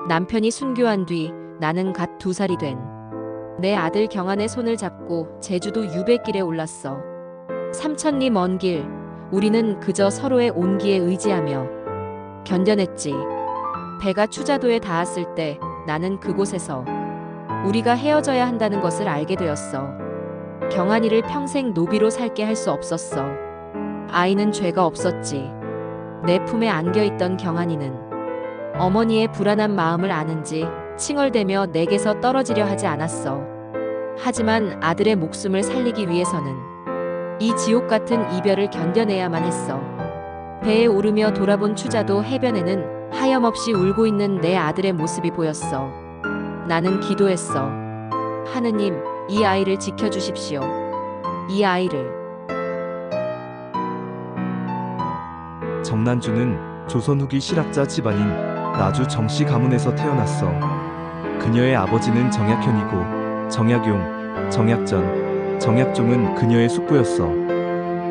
남편이 순교한 뒤 나는 갓 2살이 된 내 아들 경한의 손을 잡고 제주도 유배길에 올랐어. 3,000리 먼 길, 우리는 그저 서로의 온기에 의지하며 견뎌냈지. 배가 추자도에 닿았을 때 나는 그곳에서 우리가 헤어져야 한다는 것을 알게 되었어. 경한이를 평생 노비로 살게 할 수 없었어. 아이는 죄가 없었지. 내 품에 안겨있던 경한이는 어머니의 불안한 마음을 아는지 칭얼대며 내게서 떨어지려 하지 않았어. 하지만 아들의 목숨을 살리기 위해서는 이 지옥 같은 이별을 견뎌내야만 했어. 배에 오르며 돌아본 추자도 해변에는 하염없이 울고 있는 내 아들의 모습이 보였어. 나는 기도했어. 하느님, 이 아이를 지켜주십시오. 이 아이를. 정난주는 조선 후기 실학자 집안인 나주 정씨 가문에서 태어났어. 그녀의 아버지는 정약현이고 정약용, 정약전, 정약종은 그녀의 숙부였어.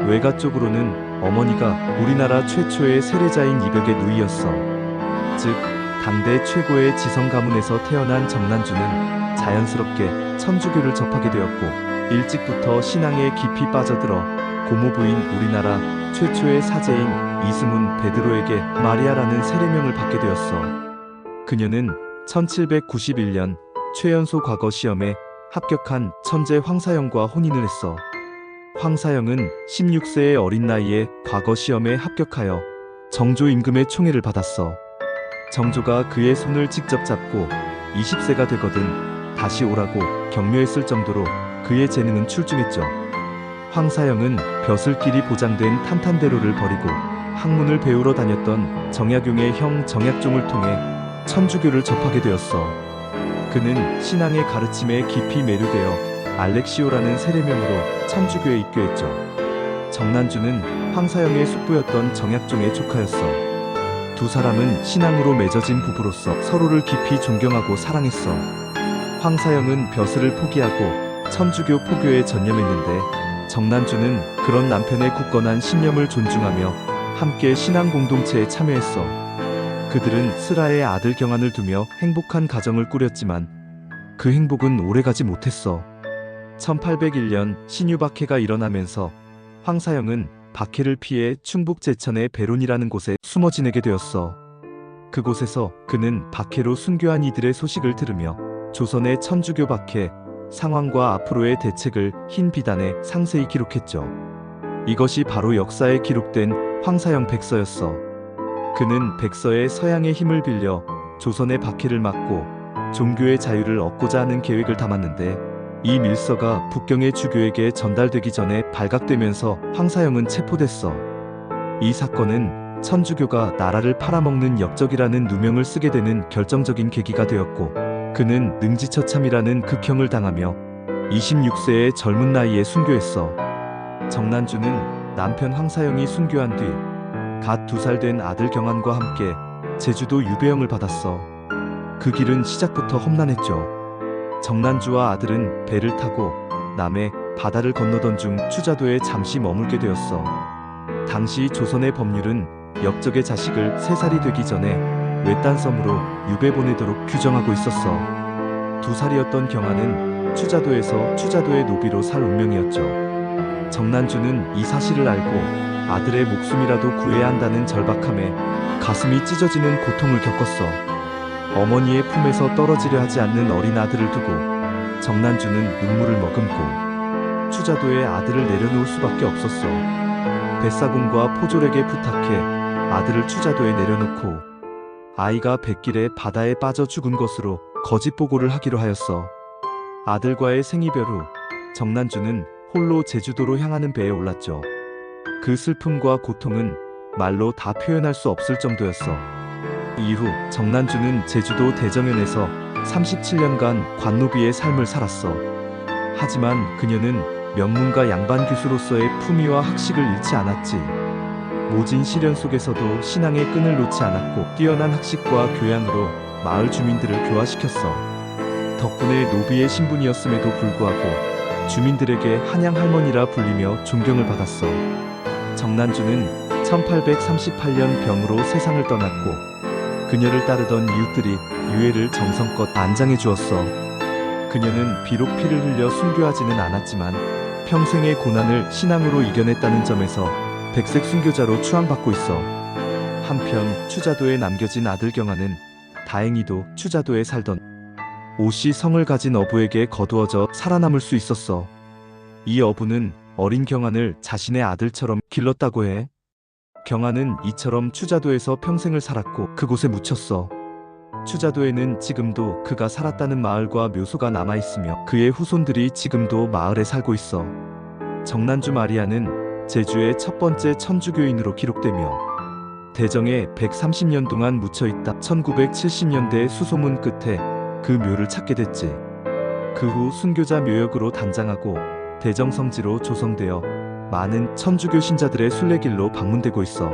외가 쪽으로는 어머니가 우리나라 최초의 세례자인 이벽의 누이였어. 즉 당대 최고의 지성 가문에서 태어난 정난주는 자연스럽게 천주교를 접하게 되었고 일찍부터 신앙에 깊이 빠져들어 고모부인 우리나라 최초의 사제인 이스문 베드로에게 마리아라는 세례명을 받게 되었어. 그녀는 1791년 최연소 과거 시험에 합격한 천재 황사영과 혼인을 했어. 황사영은 16세의 어린 나이에 과거 시험에 합격하여 정조 임금의 총애를 받았어. 정조가 그의 손을 직접 잡고 20세가 되거든 다시 오라고 격려했을 정도로 그의 재능은 출중했죠. 황사영은 벼슬길이 보장된 탄탄대로를 버리고 학문을 배우러 다녔던 정약용의 형 정약종을 통해 천주교를 접하게 되었어. 그는 신앙의 가르침에 깊이 매료되어 알렉시오라는 세례명으로 천주교에 입교했죠. 정난주는 황사영의 숙부였던 정약종의 조카였어. 두 사람은 신앙으로 맺어진 부부로서 서로를 깊이 존경하고 사랑했어. 황사영은 벼슬을 포기하고 천주교 포교에 전념했는데 정난주는 그런 남편의 굳건한 신념을 존중하며 함께 신앙 공동체에 참여했어. 그들은 슬하의 아들 경한을 두며 행복한 가정을 꾸렸지만 그 행복은 오래가지 못했어. 1801년 신유박해가 일어나면서 황사영은 박해를 피해 충북 제천의 배론이라는 곳에 숨어 지내게 되었어. 그곳에서 그는 박해로 순교한 이들의 소식을 들으며 조선의 천주교 박해 상황과 앞으로의 대책을 흰 비단에 상세히 기록했죠. 이것이 바로 역사에 기록된 황사영 백서였어. 그는 백서의 서양의 힘을 빌려 조선의 박해를 막고 종교의 자유를 얻고자 하는 계획을 담았는데 이 밀서가 북경의 주교에게 전달되기 전에 발각되면서 황사영은 체포됐어. 이 사건은 천주교가 나라를 팔아먹는 역적이라는 누명을 쓰게 되는 결정적인 계기가 되었고 그는 능지처참이라는 극형을 당하며 26세의 젊은 나이에 순교했어. 정난주는 남편 황사영이 순교한 뒤 갓 2살 된 아들 경한과 함께 제주도 유배형을 받았어. 그 길은 시작부터 험난했죠. 정난주와 아들은 배를 타고 남해 바다를 건너던 중 추자도에 잠시 머물게 되었어. 당시 조선의 법률은 역적의 자식을 3살이 되기 전에 외딴 섬으로 유배 보내도록 규정하고 있었어. 2살이었던 경한은 추자도에서 추자도의 노비로 살 운명이었죠. 정난주는 이 사실을 알고 아들의 목숨이라도 구해야 한다는 절박함에 가슴이 찢어지는 고통을 겪었어. 어머니의 품에서 떨어지려 하지 않는 어린 아들을 두고 정난주는 눈물을 머금고 추자도에 아들을 내려놓을 수밖에 없었어. 뱃사공과 포졸에게 부탁해 아들을 추자도에 내려놓고 아이가 뱃길에 바다에 빠져 죽은 것으로 거짓 보고를 하기로 하였어. 아들과의 생이별 후 정난주는 홀로 제주도로 향하는 배에 올랐죠. 그 슬픔과 고통은 말로 다 표현할 수 없을 정도였어. 이후 정난주는 제주도 대정연에서 37년간 관노비의 삶을 살았어. 하지만 그녀는 명문가 양반 교수로서의 품위와 학식을 잃지 않았지. 모진 시련 속에서도 신앙의 끈을 놓지 않았고 뛰어난 학식과 교양으로 마을 주민들을 교화시켰어. 덕분에 노비의 신분이었음에도 불구하고 주민들에게 한양 할머니라 불리며 존경을 받았어. 정난주는 1838년 병으로 세상을 떠났고 그녀를 따르던 이웃들이 유해를 정성껏 안장해 주었어. 그녀는 비록 피를 흘려 순교하지는 않았지만 평생의 고난을 신앙으로 이겨냈다는 점에서 백색 순교자로 추앙받고 있어. 한편 추자도에 남겨진 아들 경아는 다행히도 추자도에 살던 오씨 성을 가진 어부에게 거두어져 살아남을 수 있었어. 이 어부는 어린 경아를 자신의 아들처럼 길렀다고 해. 경아는 이처럼 추자도에서 평생을 살았고 그곳에 묻혔어. 추자도에는 지금도 그가 살았다는 마을과 묘소가 남아있으며 그의 후손들이 지금도 마을에 살고 있어. 정난주 마리아는 제주의 첫 번째 천주교인으로 기록되며 대정에 130년 동안 묻혀있다 1970년대 수소문 끝에 그 묘를 찾게 됐지. 그 후 순교자 묘역으로 단장하고 대정성지로 조성되어 많은 천주교 신자들의 순례길로 방문되고 있어.